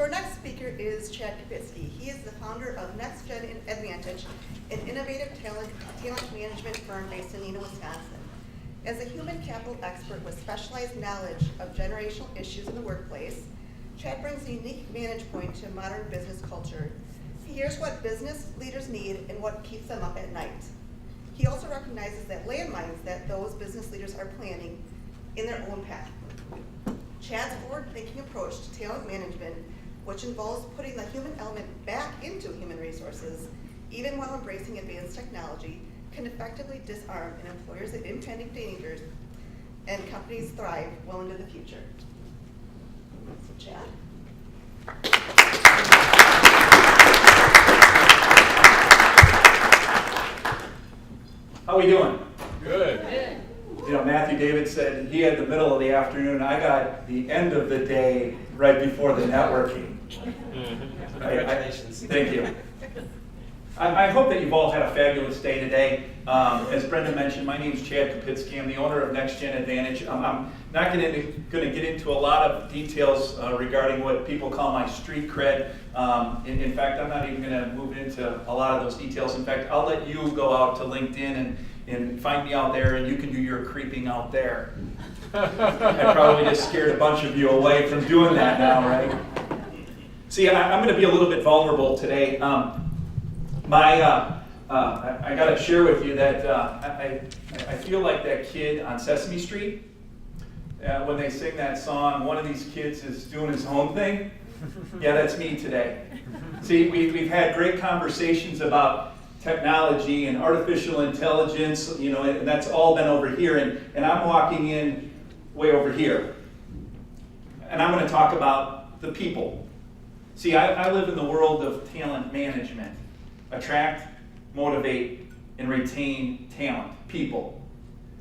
So our next speaker is Chad Kopitzke. He is the founder of Next Gen Advantage, an innovative talent management firm based in Neenah, Wisconsin. As a human capital expert with specialized knowledge of generational issues in the workplace, Chad brings a unique vantage point to modern business culture. He hears what business leaders need and what keeps them up at night. He also recognizes that landmines that those business leaders are planning in their own path. Chad's forward-thinking approach to talent management, which involves putting the human element back into human resources, even while embracing advanced technology, can effectively disarm an employer's impending dangers and companies thrive well into the future. So Chad? How are we doing? Good. You know, Matthew David said he had the middle of the afternoon. I got the end of the day right before the networking. Congratulations. Thank you. I hope that you've all had a fabulous day today. As Brenda mentioned, my name is Chad Kopitzke. I'm the owner of Next Gen Advantage. I'm not going to get into a lot of details regarding what people call my street cred. In fact, I'm not even going to move into a lot of those details. In fact, I'll let you go out to LinkedIn and find me out there, and you can do your creeping out there. I probably just scared a bunch of you away from doing that now, right? See, I'm going to be a little bit vulnerable today. I got to share with you that I feel like that kid on Sesame Street. When they sing that song, one of these kids is doing his own thing. Yeah, that's me today. See, we've had great conversations about technology and artificial intelligence, you know, and that's all been over here, and I'm walking in way over here. And I'm going to talk about the people. See, I live in the world of talent management. Attract, motivate, and retain talent, people.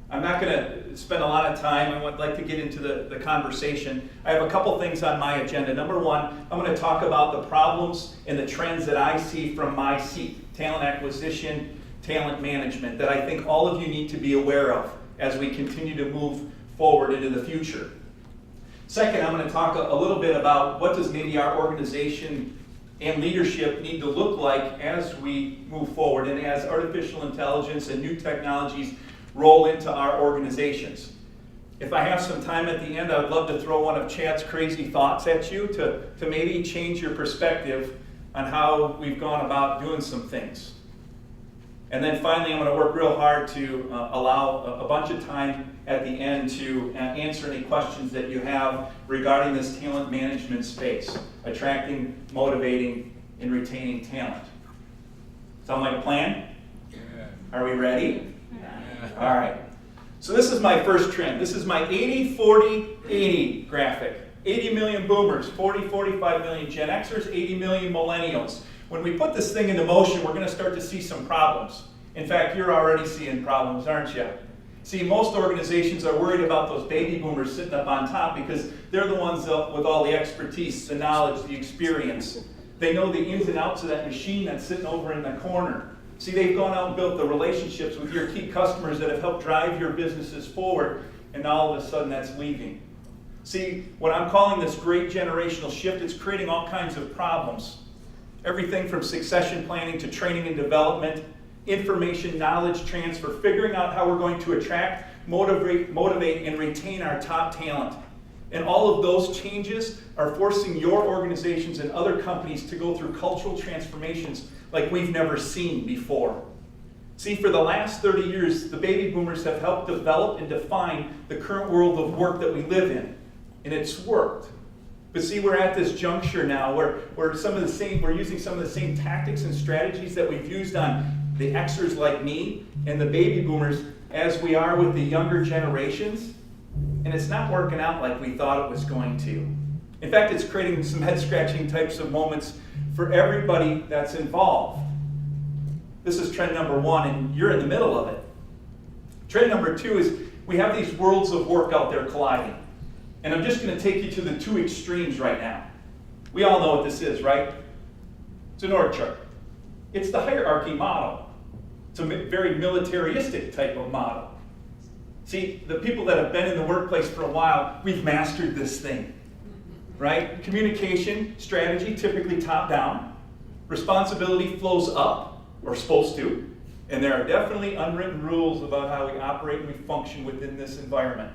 I'm not going to spend a lot of time. I would like to get into the conversation. I have a couple things on my agenda. Number one, I'm going to talk about the problems and the trends that I see from my seat, talent acquisition, talent management, that I think all of you need to be aware of as we continue to move forward into the future. Second, I'm going to talk a little bit about what does maybe our organization and leadership need to look like as we move forward and as artificial intelligence and new technologies roll into our organizations. If I have some time at the end, I would love to throw one of Chad's crazy thoughts at you to maybe change your perspective on how we've gone about doing some things. And then finally, I'm going to work real hard to allow a bunch of time at the end to answer any questions that you have regarding this talent management space, attracting, motivating, and retaining talent. Sound like a plan? Yeah. Are we ready? Yeah. All right. So this is my first trend. This is my 80-40-80 graphic. 80 million boomers, 40-45 million Gen Xers, 80 million millennials. When we put this thing into motion, we're going to start to see some problems. In fact, you're already seeing problems, aren't you? See, most organizations are worried about those baby boomers sitting up on top because they're the ones with all the expertise, the knowledge, the experience. They know the ins and outs of that machine that's sitting over in the corner. See, they've gone out and built the relationships with your key customers that have helped drive your businesses forward, and all of a sudden that's leaving. See, what I'm calling this great generational shift, it's creating all kinds of problems. Everything from succession planning to training and development, information, knowledge transfer, figuring out how we're going to attract, motivate, and retain our top talent. And all of those changes are forcing your organizations and other companies to go through cultural transformations like we've never seen before. See, for the last 30 years, the baby boomers have helped develop and define the current world of work that we live in. And it's worked. But see, we're at this juncture now where we're using some of the same tactics and strategies that we've used on the Xers like me and the baby boomers as we are with the younger generations. And it's not working out like we thought it was going to. In fact, it's creating some head-scratching types of moments for everybody that's involved. This is trend number one, and you're in the middle of it. Trend number two is we have these worlds of work out there colliding. And I'm just going to take you to the two extremes right now. We all know what this is, right? It's an org chart. It's the hierarchy model. It's a very militaristic type of model. See, the people that have been in the workplace for a while, we've mastered this thing. right? Communication, strategy, typically top down. Responsibility flows up, or supposed to. And there are definitely unwritten rules about how we operate and we function within this environment.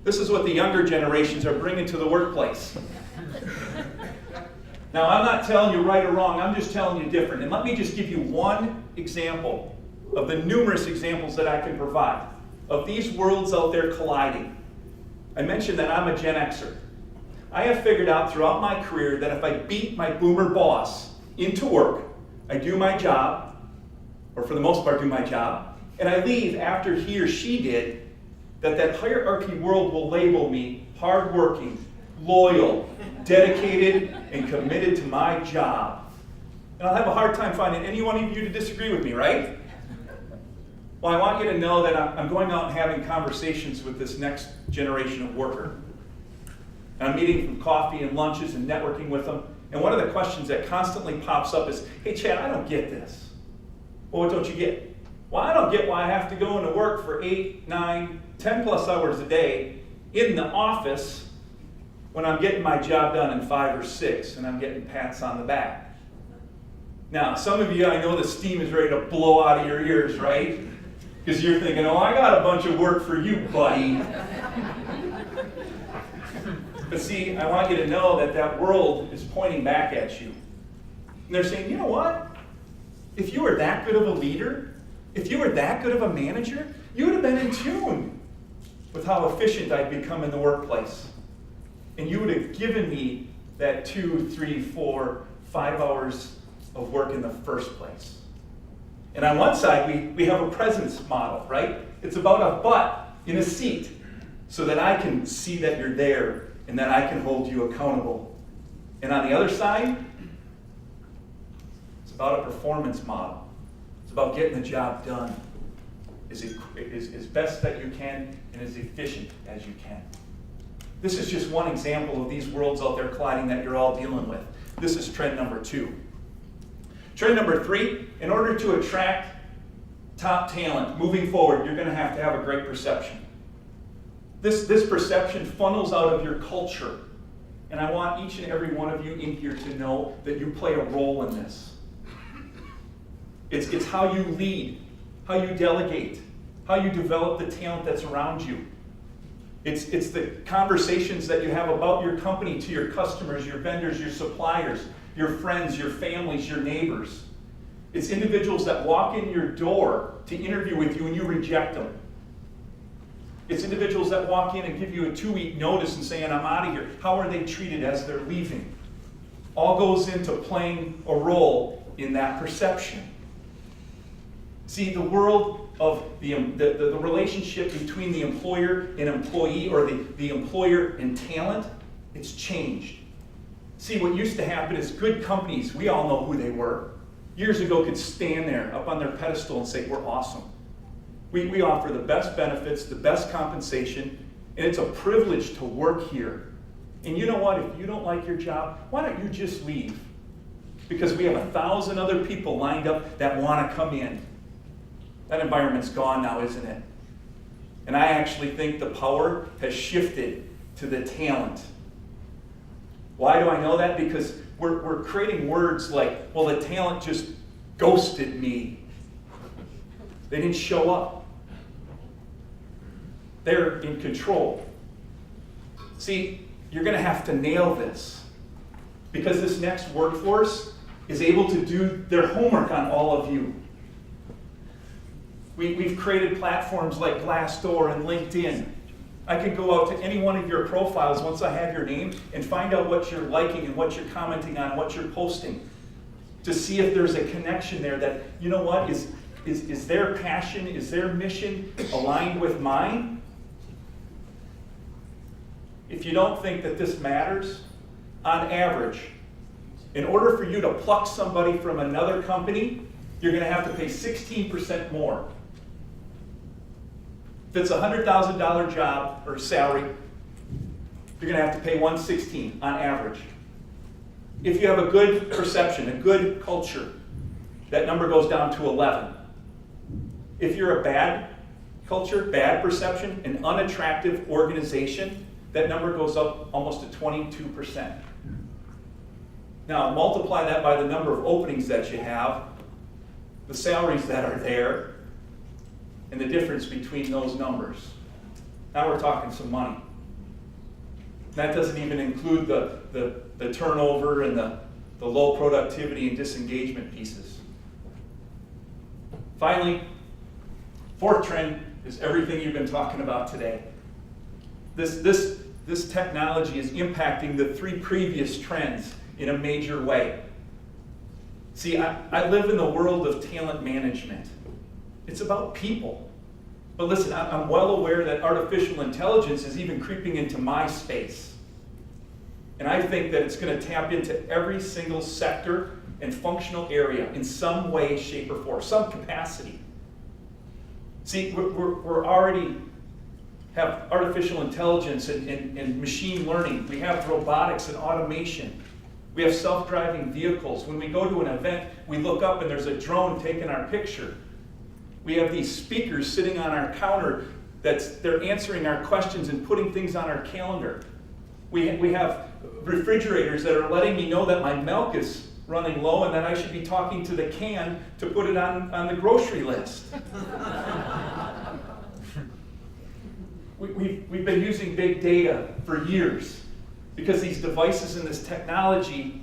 This is what the younger generations are bringing to the workplace. Now, I'm not telling you right or wrong, I'm just telling you different. And let me just give you one example of the numerous examples that I can provide of these worlds out there colliding. I mentioned that I'm a Gen Xer. I have figured out throughout my career that if I beat my boomer boss into work, I do my job, or for the most part do my job, and I leave after he or she did, that hierarchy world will label me hardworking, loyal, dedicated, and committed to my job. And I'll have a hard time finding any one of you to disagree with me, right? Well, I want you to know that I'm going out and having conversations with this next generation of worker. And I'm meeting from coffee and lunches and networking with them. And one of the questions that constantly pops up is, hey, Chad, I don't get this. Well, what don't you get? Well, I don't get why I have to go into work for 8, 9, 10 plus hours a day in the office when I'm getting my job done in 5 or 6 and I'm getting pats on the back. Now, some of you, I know the steam is ready to blow out of your ears, right? Because you're thinking, oh, I got a bunch of work for you, buddy. But see, I want you to know that that world is pointing back at you. And they're saying, you know what? If you were that good of a leader, if you were that good of a manager, you would have been in tune with how efficient I'd become in the workplace. And you would have given me that 2, 3, 4, 5 hours of work in the first place. And on one side, we have a presence model, right? It's about a butt in a seat so that I can see that you're there and that I can hold you accountable. And on the other side, it's about a performance model. It's about getting the job done as best that you can and as efficient as you can. This is just one example of these worlds out there colliding that you're all dealing with. This is trend number 2. Trend number 3, in order to attract top talent moving forward, you're going to have a great perception. This perception funnels out of your culture. And I want each and every one of you in here to know that you play a role in this. It's how you lead, how you delegate, how you develop the talent that's around you. It's the conversations that you have about your company to your customers, your vendors, your suppliers, your friends, your families, your neighbors. It's individuals that walk in your door to interview with you and you reject them. It's individuals that walk in and give you a 2-week notice and saying, I'm out of here. How are they treated as they're leaving? All goes into playing a role in that perception. See, the world of the relationship between the employer and employee, or the employer and talent, it's changed. See, what used to happen is good companies, we all know who they were, years ago could stand there up on their pedestal and say, we're awesome. We offer the best benefits, the best compensation, and it's a privilege to work here. And you know what? If you don't like your job, why don't you just leave? Because we have 1,000 other people lined up that want to come in. That environment's gone now, isn't it? And I actually think the power has shifted to the talent. Why do I know that? Because we're creating words like, well, the talent just ghosted me. They didn't show up. They're in control. See, you're going to have to nail this, because this next workforce is able to do their homework on all of you. We've created platforms like Glassdoor and LinkedIn. I can go out to any one of your profiles once I have your name and find out what you're liking and what you're commenting on, what you're posting, to see if there's a connection there that, you know what, is their passion, is their mission aligned with mine? If you don't think that this matters, on average, in order for you to pluck somebody from another company, you're going to have to pay 16% more. If it's a $100,000 job or salary, you're going to have to pay $116 on average. If you have a good perception, a good culture, that number goes down to 11. If you're a bad culture, bad perception, an unattractive organization, that number goes up almost to 22%. Now, multiply that by the number of openings that you have, the salaries that are there, and the difference between those numbers. Now we're talking some money. That doesn't even include the turnover and the low productivity and disengagement pieces. Finally, fourth trend is everything you've been talking about today. This technology is impacting the three previous trends in a major way. See, I live in the world of talent management. It's about people. But listen, I'm well aware that artificial intelligence is even creeping into my space. And I think that it's going to tap into every single sector and functional area in some way, shape, or form, some capacity. See, we're already have artificial intelligence and machine learning. We have robotics and automation. We have self-driving vehicles. When we go to an event, we look up and there's a drone taking our picture. We have these speakers sitting on our counter they're answering our questions and putting things on our calendar. We have refrigerators that are letting me know that my milk is running low and that I should be talking to the can to put it on the grocery list. We've been using big data for years because these devices and this technology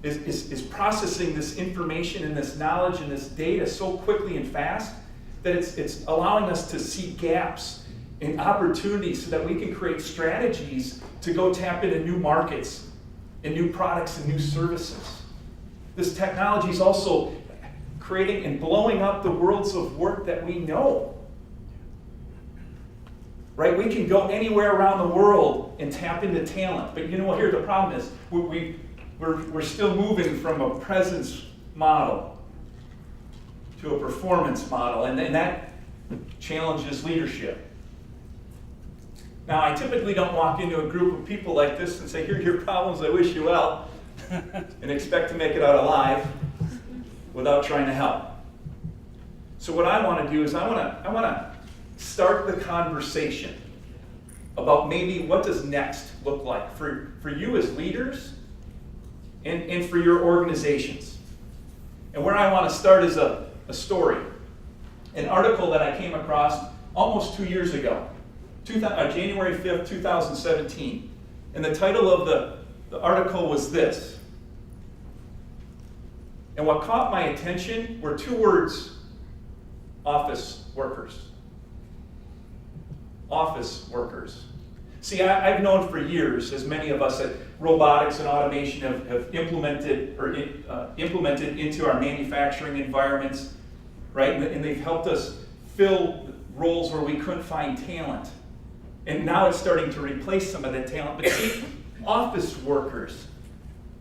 is processing this information and this knowledge and this data so quickly and fast that it's allowing us to see gaps and opportunities so that we can create strategies to go tap into new markets and new products and new services. This technology is also creating and blowing up the worlds of work that we know. Right? We can go anywhere around the world and tap into talent. But you know what? Here the problem is we're still moving from a presence model to a performance model, and that challenges leadership. Now, I typically don't walk into a group of people like this and say, here are your problems, I wish you well, and expect to make it out alive without trying to help. So what I want to do is I want to start the conversation about maybe what does next look like for you as leaders and for your organizations. And where I want to start is a story, an article that I came across almost 2 years ago, January 5th, 2017. And the title of the article was this. And what caught my attention were two words: office workers. Office workers. See, I've known for years, as many of us, that robotics and automation have implemented into our manufacturing environments, right? And they've helped us fill roles where we couldn't find talent. And now it's starting to replace some of that talent. But see, office workers,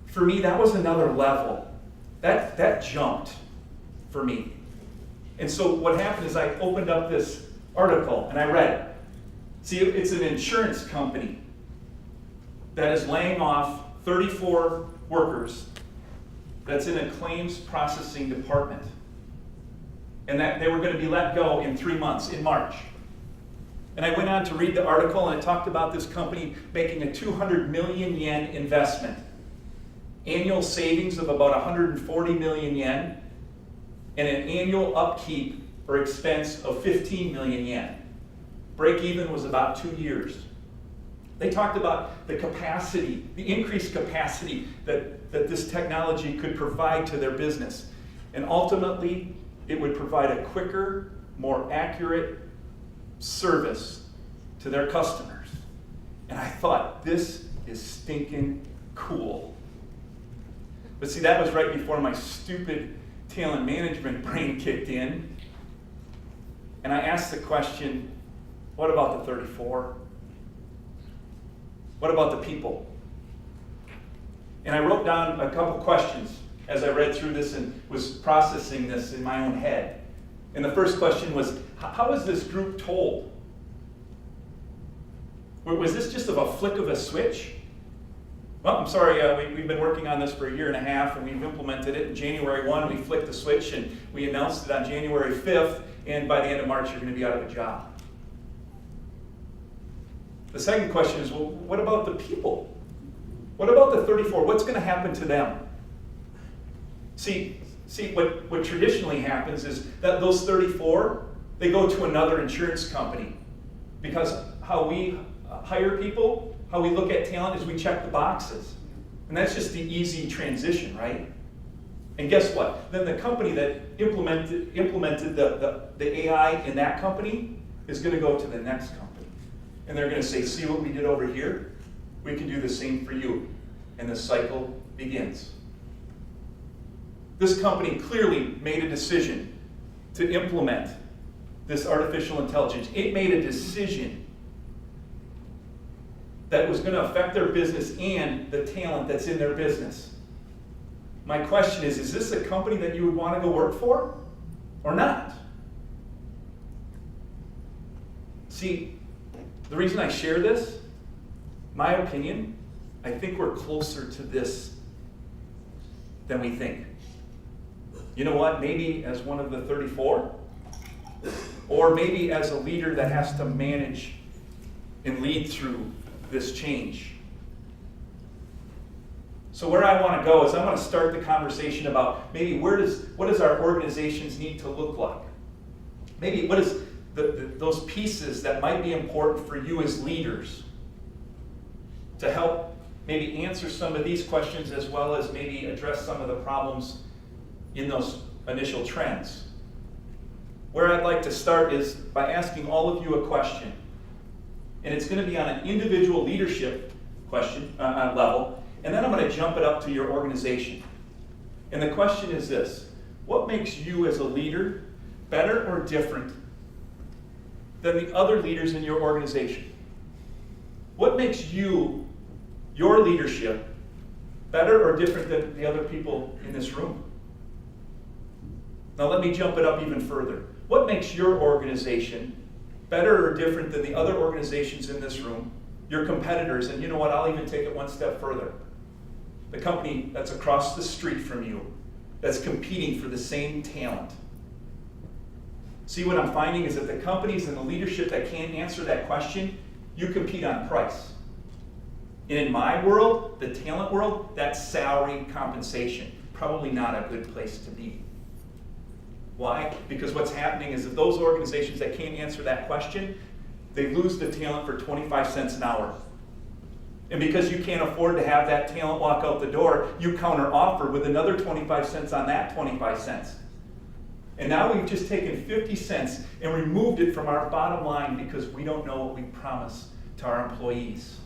for me, that was another level. That jumped for me. And so what happened is I opened up this article and I read it. See, it's an insurance company that is laying off 34 workers that's in a claims processing department. And that they were going to be let go in 3 months, in March. And I went on to read the article, and it talked about this company making a 200 million yen investment, annual savings of about 140 million yen, and an annual upkeep or expense of 15 million yen. Break even was about 2 years. They talked about the capacity, the increased capacity that this technology could provide to their business. And ultimately, it would provide a quicker, more accurate service to their customers. And I thought, this is stinking cool. But see, that was right before my stupid talent management brain kicked in. And I asked the question, what about the 34? What about the people? And I wrote down a couple questions as I read through this and was processing this in my own head. And the first question was, how was this group told? Was this just a flick of a switch? Well, I'm sorry, we've been working on this for 1.5 years, and we've implemented it. In January 1, we flicked the switch, and we announced it on January 5th, and by the end of March, you're going to be out of a job. The second question is, well, what about the people? What about the 34? What's going to happen to them? See, what traditionally happens is that those 34, they go to another insurance company. Because how we hire people, how we look at talent is we check the boxes. And that's just the easy transition, right? And guess what? Then the company that implemented the AI in that company is going to go to the next company. And they're going to say, see what we did over here? We can do the same for you. And the cycle begins. This company clearly made a decision to implement this artificial intelligence. It made a decision that was going to affect their business and the talent that's in their business. My question is this a company that you would want to go work for or not? See, the reason I share this, my opinion, I think we're closer to this than we think. You know what? Maybe as one of the 34, or maybe as a leader that has to manage and lead through this change. So where I want to go is I want to start the conversation about maybe what does our organizations need to look like? Maybe what is those pieces that might be important for you as leaders to help maybe answer some of these questions as well as maybe address some of the problems in those initial trends. Where I'd like to start is by asking all of you a question. And it's going to be on an individual leadership question level, and then I'm going to jump it up to your organization. And the question is this: what makes you as a leader better or different than the other leaders in your organization? What makes you, your leadership, better or different than the other people in this room? Now let me jump it up even further. What makes your organization better or different than the other organizations in this room, your competitors, and you know what, I'll even take it one step further. The company that's across the street from you, that's competing for the same talent. See, what I'm finding is that the companies and the leadership that can't answer that question, you compete on price. And in my world, the talent world, that's salary compensation. Probably not a good place to be. Why? Because what's happening is that those organizations that can't answer that question, they lose the talent for 25 cents an hour. And because you can't afford to have that talent walk out the door, you counter offer with another 25 cents on that 25 cents. And now we've just taken 50 cents and removed it from our bottom line because we don't know what we promise to our employees.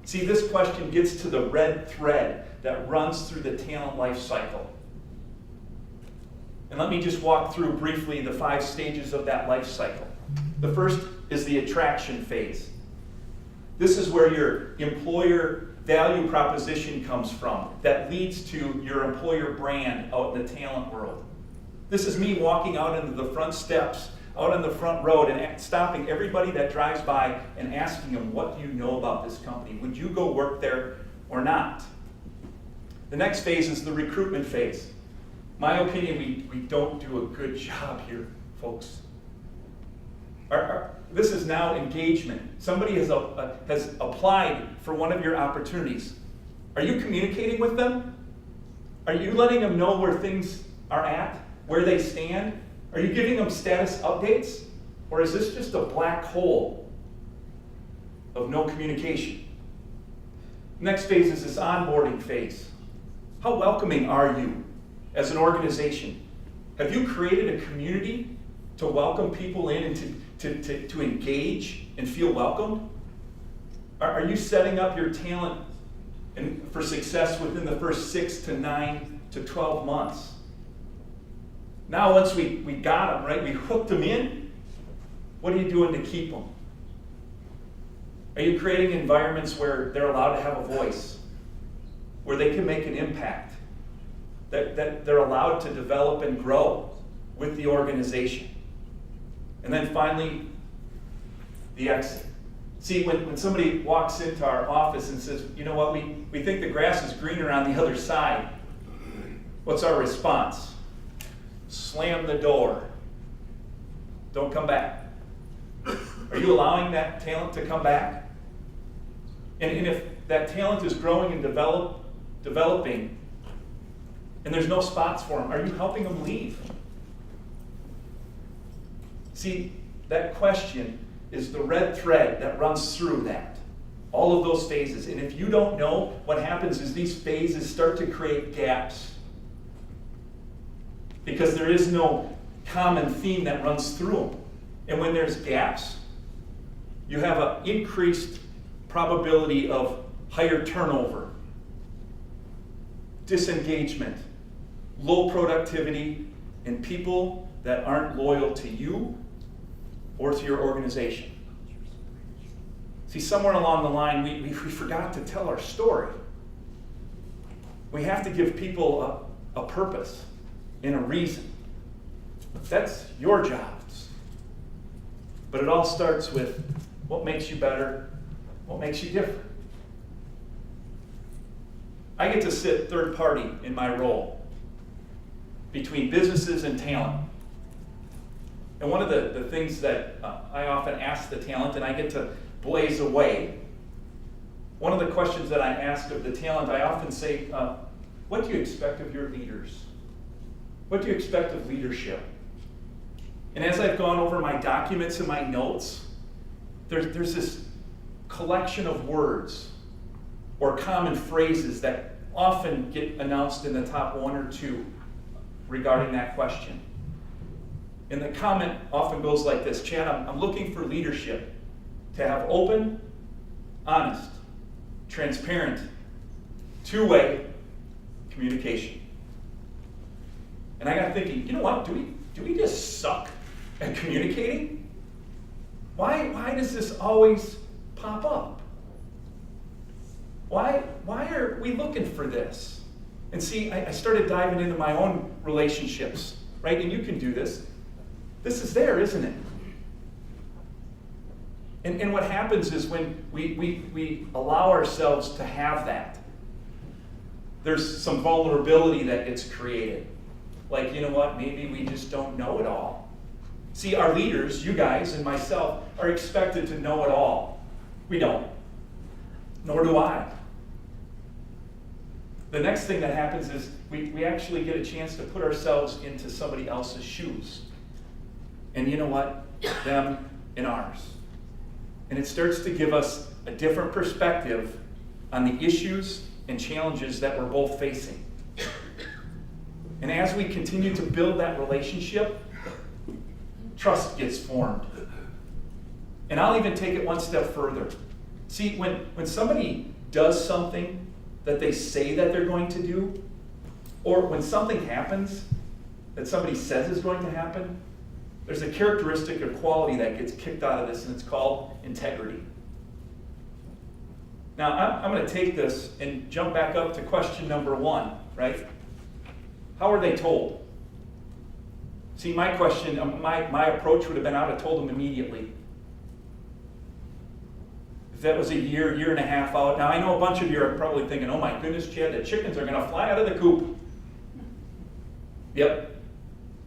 See, this question gets to the red thread that runs through the talent life cycle. And let me just walk through briefly the 5 stages of that life cycle. The first is the attraction phase. This is where your employer value proposition comes from that leads to your employer brand out in the talent world. This is me walking out into the front steps, out on the front road, and stopping everybody that drives by and asking them, what do you know about this company? Would you go work there or not? The next phase is the recruitment phase. My opinion, we don't do a good job here, folks. This is now engagement. Somebody has applied for one of your opportunities. Are you communicating with them? Are you letting them know where things are at, where they stand? Are you giving them status updates? Or is this just a black hole of no communication? Next phase is this onboarding phase. How welcoming are you as an organization? Have you created a community to welcome people in and to engage and feel welcomed? Are you setting up your talent for success within the first 6 to 9 to 12 months? Now once we got them, right, we hooked them in, what are you doing to keep them? Are you creating environments where they're allowed to have a voice, where they can make an impact, that they're allowed to develop and grow with the organization? And then finally, the exit. See, when somebody walks into our office and says, you know what, we think the grass is greener on the other side, what's our response? Slam the door. Don't come back. Are you allowing that talent to come back? And if that talent is growing and developing, and there's no spots for them, are you helping them leave? See, that question is the red thread that runs through that. All of those phases. And if you don't know, what happens is these phases start to create gaps. Because there is no common theme that runs through them. And when there's gaps, you have an increased probability of higher turnover, disengagement, low productivity, and people that aren't loyal to you or to your organization. See, somewhere along the line, we forgot to tell our story. We have to give people a purpose and a reason. That's your jobs. But it all starts with what makes you better, what makes you different. I get to sit third party in my role between businesses and talent. And one of the things that I often ask the talent, and I get to blaze away, one of the questions that I ask of the talent, I often say, what do you expect of your leaders? What do you expect of leadership? And as I've gone over my documents and my notes, there's this collection of words or common phrases that often get announced in the top one or two regarding that question. And the comment often goes like this: Chad, I'm looking for leadership to have open, honest, transparent, two-way communication. And I got thinking, you know what, do we just suck at communicating? Why does this always pop up? Why are we looking for this? And see, I started diving into my own relationships, right? And you can do this. This is there, isn't it? And what happens is when we allow ourselves to have that, there's some vulnerability that gets created. Like, you know what, maybe we just don't know it all. See, our leaders, you guys and myself, are expected to know it all. We don't. Nor do I. The next thing that happens is we actually get a chance to put ourselves into somebody else's shoes. And you know what? Them and ours. And it starts to give us a different perspective on the issues and challenges that we're both facing. And as we continue to build that relationship, trust gets formed. And I'll even take it one step further. See, when somebody does something that they say that they're going to do, or when something happens that somebody says is going to happen, there's a characteristic or quality that gets kicked out of this, and it's called integrity. Now, I'm going to take this and jump back up to question number one, right? How are they told? See, my question, my approach would have been I would have told them immediately. If that was a year and a half out. Now, I know a bunch of you are probably thinking, oh my goodness, Chad, the chickens are going to fly out of the coop. Yep,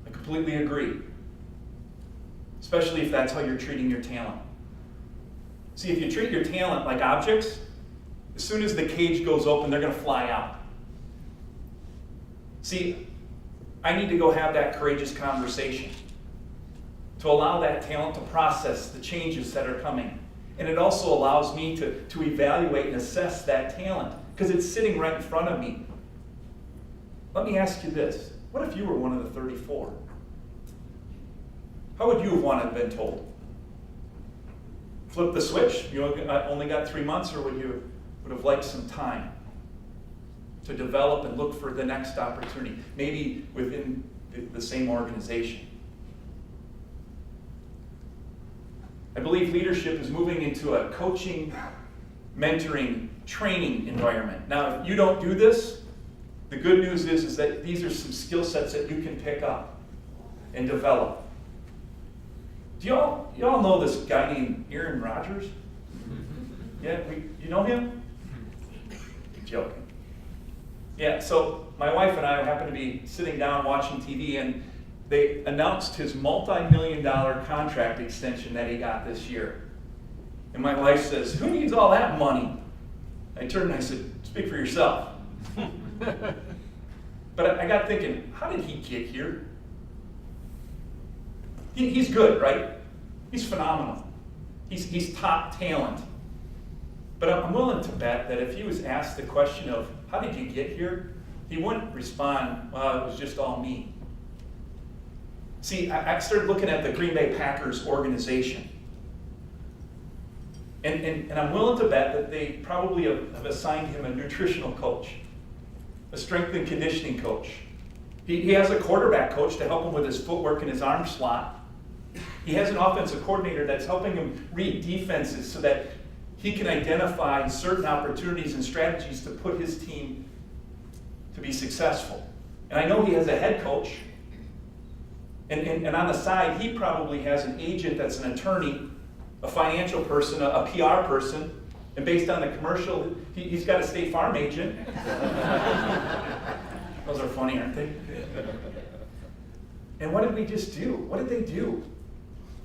I completely agree. Especially if that's how you're treating your talent. See, if you treat your talent like objects, as soon as the cage goes open, they're going to fly out. See, I need to go have that courageous conversation to allow that talent to process the changes that are coming. And it also allows me to evaluate and assess that talent because it's sitting right in front of me. Let me ask you this. What if you were one of the 34? How would you have wanted to have been told? Flip the switch? You only got 3 months, or would you have liked some time to develop and look for the next opportunity, maybe within the same organization? I believe leadership is moving into a coaching, mentoring, training environment. Now, if you don't do this, the good news is that these are some skill sets that you can pick up and develop. Do y'all know this guy named Aaron Rodgers? Yeah, you know him? Joking. Yeah, so my wife and I happen to be sitting down watching TV, and they announced his multi-million-dollar contract extension that he got this year. And my wife says, "Who needs all that money?" I turned and I said, "Speak for yourself." But I got thinking, how did he get here? He's good, right? He's phenomenal. He's top talent. But I'm willing to bet that if he was asked the question of, how did you get here? He wouldn't respond, well, it was just all me. See, I started looking at the Green Bay Packers organization. And I'm willing to bet that they probably have assigned him a nutritional coach, a strength and conditioning coach. He has a quarterback coach to help him with his footwork and his arm slot. He has an offensive coordinator that's helping him read defenses so that he can identify certain opportunities and strategies to put his team to be successful. And I know he has a head coach. And on the side, he probably has an agent that's an attorney, a financial person, a PR person, and based on the commercial, he's got a State Farm agent. Those are funny, aren't they? And what did we just do? What did they do?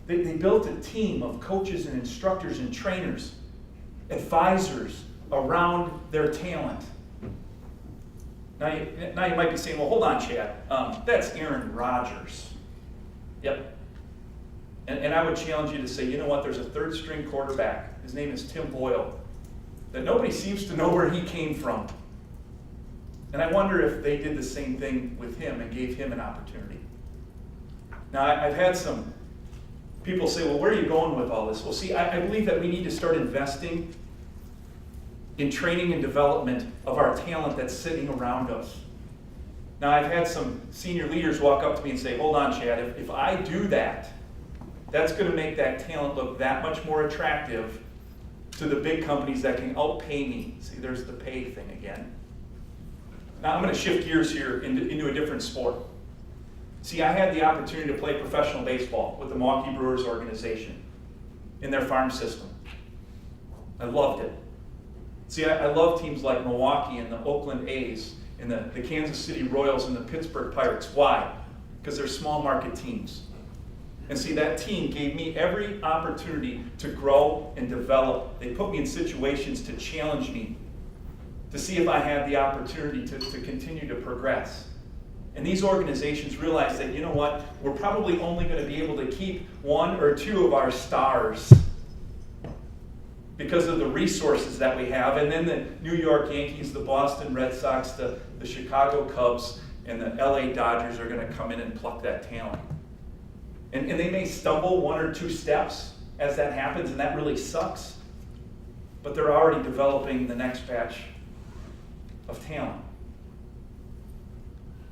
They built a team of coaches and instructors and trainers, advisors around their talent. Now you might be saying, well, hold on, Chad. That's Aaron Rodgers. Yep. And I would challenge you to say, you know what, there's a third string quarterback. His name is Tim Boyle. That nobody seems to know where he came from. And I wonder if they did the same thing with him and gave him an opportunity. Now, I've had some people say, well, where are you going with all this? Well, see, I believe that we need to start investing in training and development of our talent that's sitting around us. Now, I've had some senior leaders walk up to me and say, hold on, Chad, if I do that, that's going to make that talent look that much more attractive to the big companies that can outpay me. See, there's the pay thing again. Now, I'm going to shift gears here into a different sport. See, I had the opportunity to play professional baseball with the Milwaukee Brewers organization in their farm system. I loved it. See, I love teams like Milwaukee and the Oakland A's and the Kansas City Royals and the Pittsburgh Pirates. Why? Because they're small market teams. And see, that team gave me every opportunity to grow and develop. They put me in situations to challenge me, to see if I had the opportunity to continue to progress. And these organizations realize that, you know what, we're probably only going to be able to keep one or two of our stars because of the resources that we have. And then the New York Yankees, the Boston Red Sox, the Chicago Cubs, and the LA Dodgers are going to come in and pluck that talent. And they may stumble one or two steps as that happens, and that really sucks. But they're already developing the next batch of talent.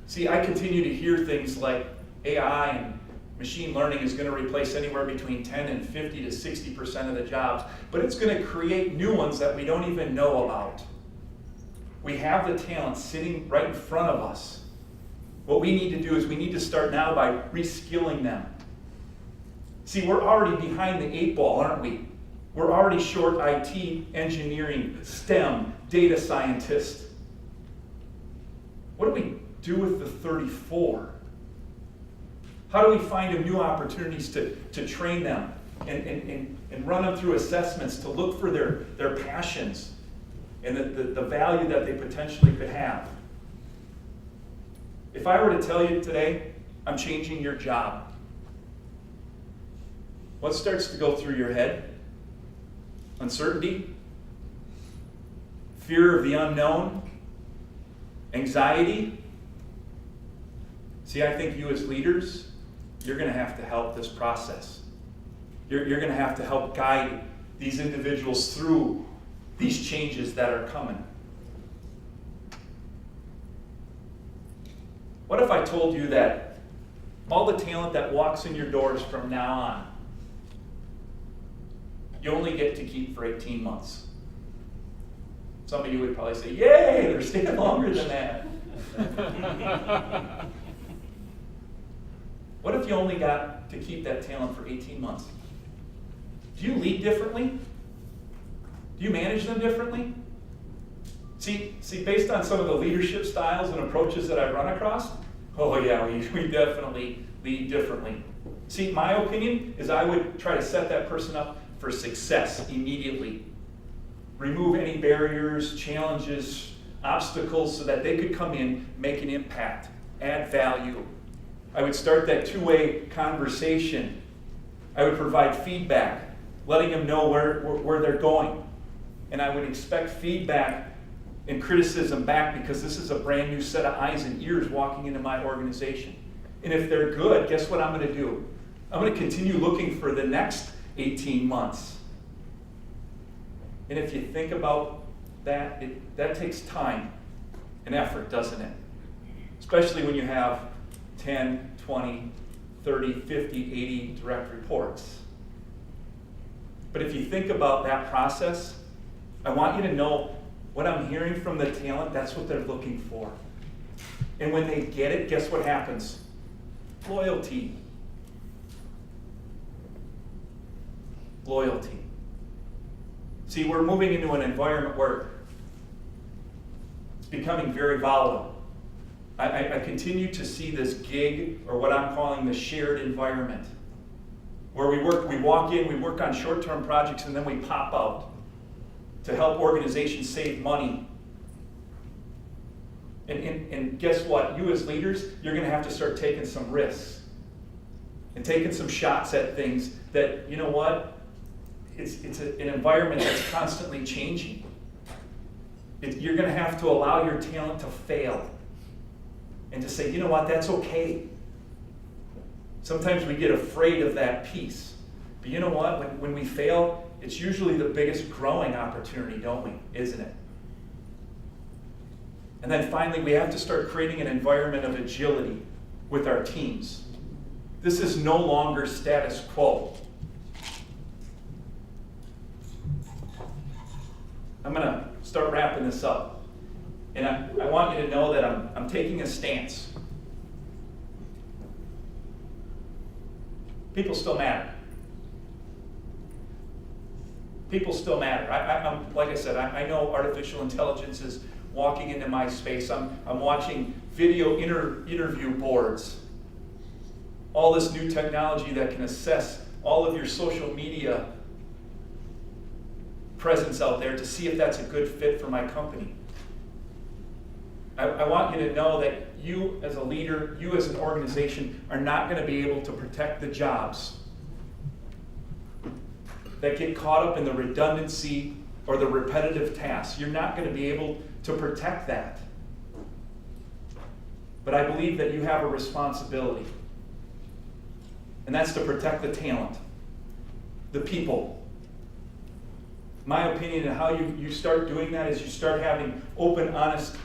See, I continue to hear things like AI and machine learning is going to replace anywhere between 10 and 50 to 60% of the jobs, but it's going to create new ones that we don't even know about. We have the talent sitting right in front of us. What we need to do is we need to start now by reskilling them. See, we're already behind the 8 ball, aren't we? We're already short IT, engineering, STEM, data scientists. What do we do with the 34? How do we find them new opportunities to train them and run them through assessments to look for their passions and the value that they potentially could have? If I were to tell you today, I'm changing your job, what starts to go through your head? Uncertainty? Fear of the unknown? Anxiety? See, I think you as leaders, you're going to have to help this process. You're going to have to help guide these individuals through these changes that are coming. What if I told you that all the talent that walks in your doors from now on, you only get to keep for 18 months? Some of you would probably say, yay, they're staying longer than that. What if you only got to keep that talent for 18 months? Do you lead differently? Do you manage them differently? See, based on some of the leadership styles and approaches that I've run across, Oh yeah, we definitely lead differently. See, my opinion is I would try to set that person up for success immediately. Remove any barriers, challenges, obstacles so that they could come in, make an impact, add value. I would start that two-way conversation. I would provide feedback, letting them know where they're going. And I would expect feedback and criticism back because this is a brand new set of eyes and ears walking into my organization. And if they're good, guess what I'm going to do? I'm going to continue looking for the next 18 months. And if you think about that, that takes time and effort, doesn't it? Especially when you have 10, 20, 30, 50, 80 direct reports. But if you think about that process, I want you to know what I'm hearing from the talent, that's what they're looking for. And when they get it, guess what happens? Loyalty. Loyalty. See, we're moving into an environment where it's becoming very volatile. I continue to see this gig, or what I'm calling the shared environment, where we walk in, we work on short-term projects, and then we pop out to help organizations save money. And guess what? You as leaders, you're going to have to start taking some risks and taking some shots at things that, you know what? It's an environment that's constantly changing. You're going to have to allow your talent to fail and to say, you know what, that's okay. Sometimes we get afraid of that piece. But you know what, when we fail, it's usually the biggest growing opportunity, don't we? Isn't it? And then finally, we have to start creating an environment of agility with our teams. This is no longer status quo. I'm going to start wrapping this up. And I want you to know that I'm taking a stance. People still matter. People still matter. I'm like I said, I know artificial intelligence is walking into my space. I'm watching video interview boards. All this new technology that can assess all of your social media presence out there to see if that's a good fit for my company. I want you to know that you as a leader, you as an organization, are not going to be able to protect the jobs that get caught up in the redundancy or the repetitive tasks. You're not going to be able to protect that. But I believe that you have a responsibility. And that's to protect the talent, the people. My opinion on how you start doing that is you start having open, honest,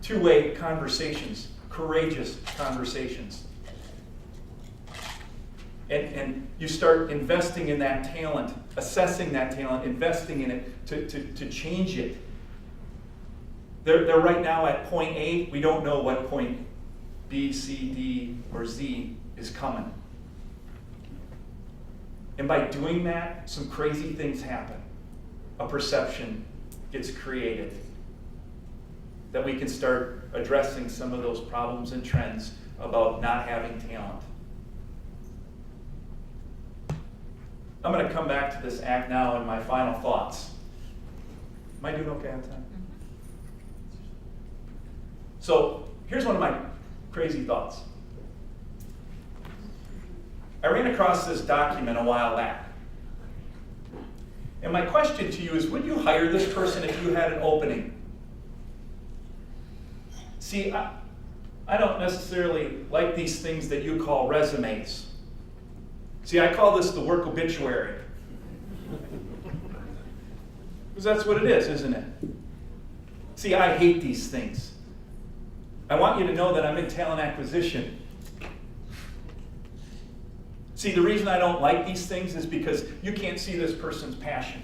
two-way conversations, courageous conversations. And you start investing in that talent, assessing that talent, investing in it to change it. They're right now at point A. We don't know what point B, C, D, or Z is coming. And by doing that, some crazy things happen. A perception gets created that we can start addressing some of those problems and trends about not having talent. I'm going to come back to this act now in my final thoughts. Am I doing okay on time? So here's one of my crazy thoughts. I ran across this document a while back. And my question to you is, would you hire this person if you had an opening? See, I don't necessarily like these things that you call resumes. See, I call this the work obituary. Because that's what it is, isn't it? See, I hate these things. I want you to know that I'm in talent acquisition. See, the reason I don't like these things is because you can't see this person's passion.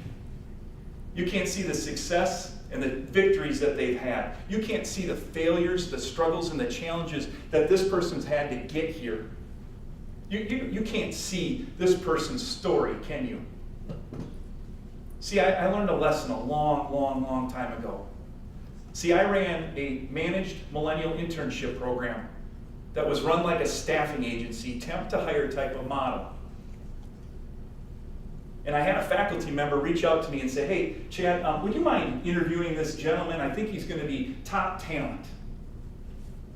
You can't see the success and the victories that they've had. You can't see the failures, the struggles, and the challenges that this person's had to get here. You can't see this person's story, can you? See, I learned a lesson a long time ago. See, I ran a managed millennial internship program that was run like a staffing agency, temp to hire type of model. And I had a faculty member reach out to me and say, hey, Chad, would you mind interviewing this gentleman? I think he's going to be top talent.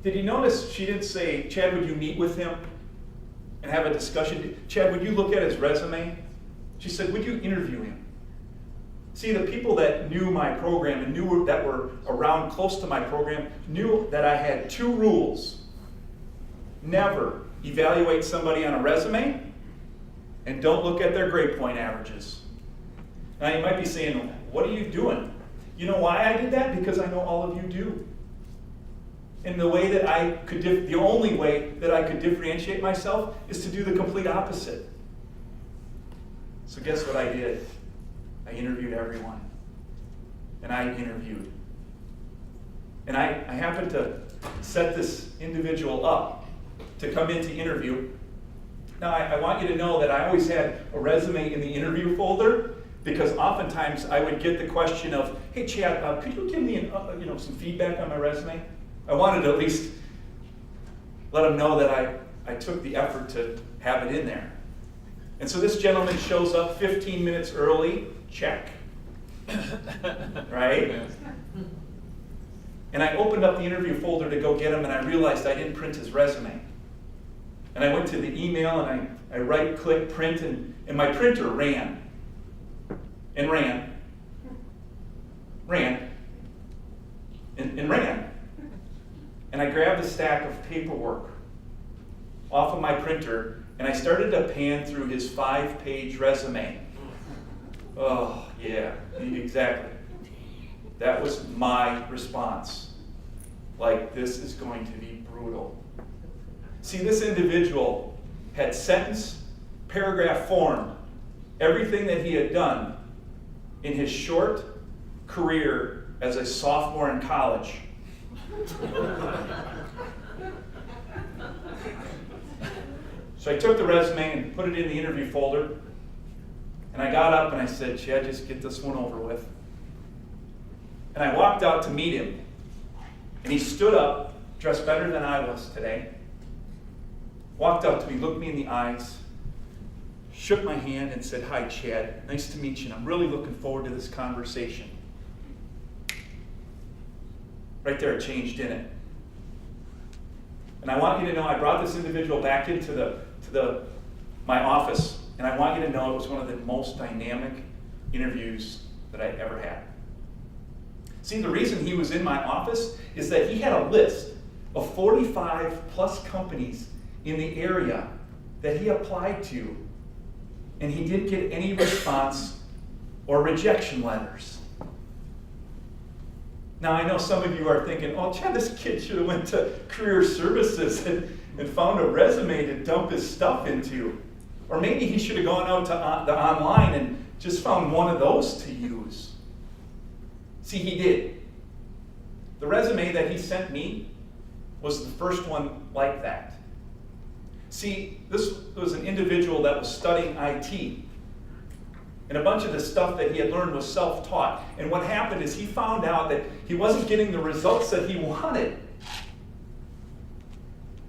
Did you notice she didn't say, Chad, would you meet with him and have a discussion? Chad, would you look at his resume? She said, would you interview him? See, the people that knew my program and knew that were around close to my program knew that I had 2 rules. Never evaluate somebody on a resume, and don't look at their grade point averages. Now you might be saying, what are you doing? You know why I did that? Because I know all of you do. And the way that I could, the only way that I could differentiate myself is to do the complete opposite. So guess what I did? I interviewed everyone. And I interviewed. And I happened to set this individual up to come in to interview. Now, I want you to know that I always had a resume in the interview folder, because oftentimes I would get the question of, hey, Chad, could you give me some feedback on my resume? I wanted to at least let them know that I took the effort to have it in there. And so this gentleman shows up 15 minutes early, check. Right? And I opened up the interview folder to go get him, and I realized I didn't print his resume. And I went to the email, and I right-click print, and my printer ran. And ran. Ran. And ran. And I grabbed a stack of paperwork off of my printer, and I started to pan through his 5-page resume. Oh, yeah, exactly. That was my response. Like, this is going to be brutal. See, this individual had sentence, paragraph form, everything that he had done in his short career as a sophomore in college. So I took the resume and put it in the interview folder, and I got up and I said, Chad, just get this one over with. And I walked out to meet him, and he stood up, dressed better than I was today, walked up to me, looked me in the eyes, shook my hand and said, hi, Chad, nice to meet you, and I'm really looking forward to this conversation. Right there, it changed in it. And I want you to know I brought this individual back into my office, and I want you to know it was one of the most dynamic interviews that I ever had. See, the reason he was in my office is that he had a list of 45 plus companies in the area that he applied to, and he didn't get any response or rejection letters. Now, I know some of you are thinking, oh, Chad, this kid should have went to career services and found a resume to dump his stuff into. Or maybe he should have gone out to the online and just found one of those to use. See, he did. The resume that he sent me was the first one like that. See, this was an individual that was studying IT. And a bunch of the stuff that he had learned was self-taught. And what happened is he found out that he wasn't getting the results that he wanted.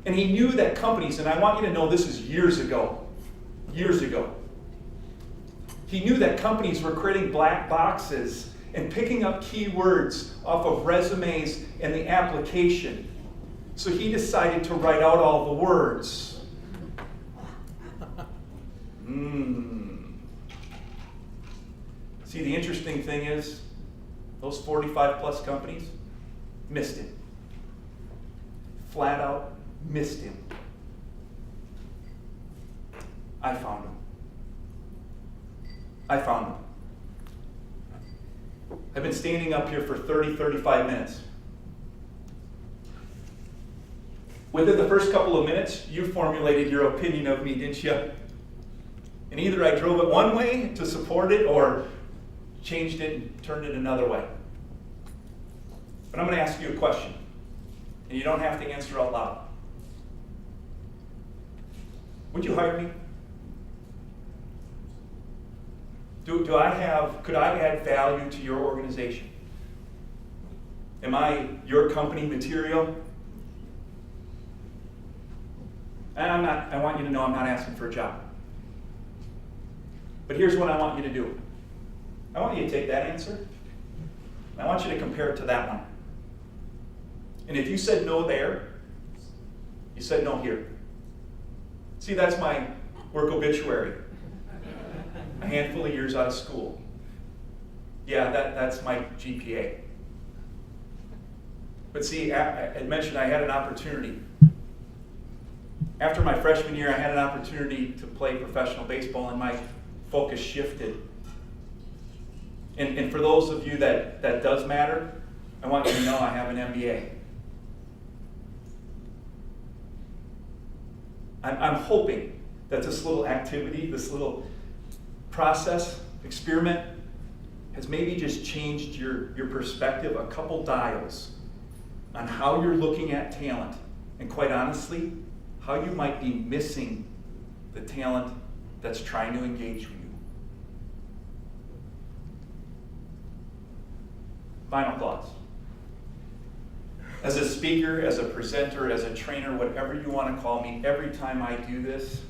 And he knew that companies, and I want you to know this is years ago. He knew that companies were creating black boxes and picking up keywords off of resumes and the application. So he decided to write out all the words. See, the interesting thing is, those 45 plus companies missed him. Flat out missed him. I found him. I've been standing up here for 35 minutes. Within the first couple of minutes, you formulated your opinion of me, didn't you? And either I drove it one way to support it or changed it and turned it another way. But I'm going to ask you a question, and you don't have to answer out loud. Would you hire me? Could I add value to your organization? Am I your company material? And I want you to know I'm not asking for a job. But here's what I want you to do. I want you to take that answer, and I want you to compare it to that one. And if you said no there, you said no here. See, that's my work obituary. A handful of years out of school. Yeah, that's my GPA. But see, I mentioned I had an opportunity. After my freshman year, I had an opportunity to play professional baseball, and my focus shifted. And for those of you that does matter, I want you to know I have an MBA. I'm hoping that this little activity, this little process, experiment, has maybe just changed your perspective a couple dials on how you're looking at talent, and quite honestly, how you might be missing the talent that's trying to engage with you. Final thoughts. As a speaker, as a presenter, as a trainer, whatever you want to call me, every time I do this,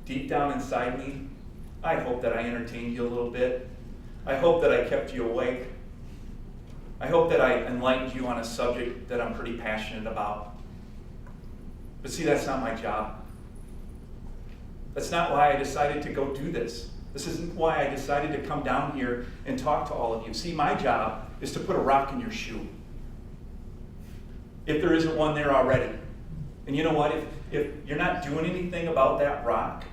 deep down inside me, I hope that I entertained you a little bit. I hope that I kept you awake. I hope that I enlightened you on a subject that I'm pretty passionate about. But see, that's not my job. That's not why I decided to go do this. This isn't why I decided to come down here and talk to all of you. See, my job is to put a rock in your shoe, if there isn't one there already. And you know what? If you're not doing anything about that rock,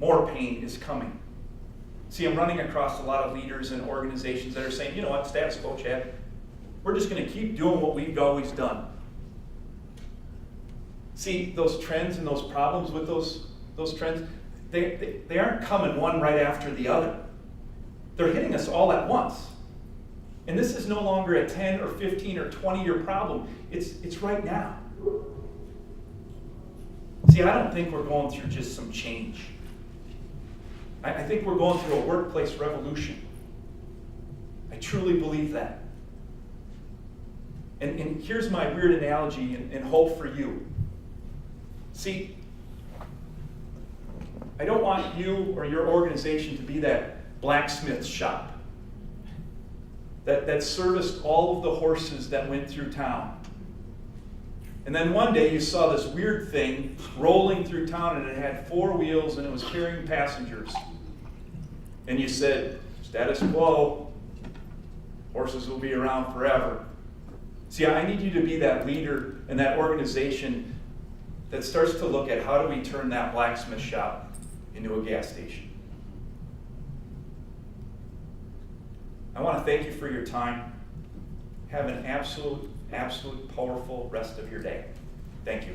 more pain is coming. See, I'm running across a lot of leaders and organizations that are saying, you know what, status quo, Chad, we're just going to keep doing what we've always done. See, those trends and those problems with those trends, they aren't coming one right after the other. They're hitting us all at once. And this is no longer a 10 or 15 or 20-year problem. It's right now. See, I don't think we're going through just some change. I think we're going through a workplace revolution. I truly believe that. And here's my weird analogy and hope for you. See, I don't want you or your organization to be that blacksmith shop that serviced all of the horses that went through town. And then one day you saw this weird thing rolling through town, and it had 4 wheels and it was carrying passengers. And you said, status quo, horses will be around forever. See, I need you to be that leader and that organization that starts to look at how do we turn that blacksmith shop into a gas station. I want to thank you for your time. Have an absolute powerful rest of your day. Thank you.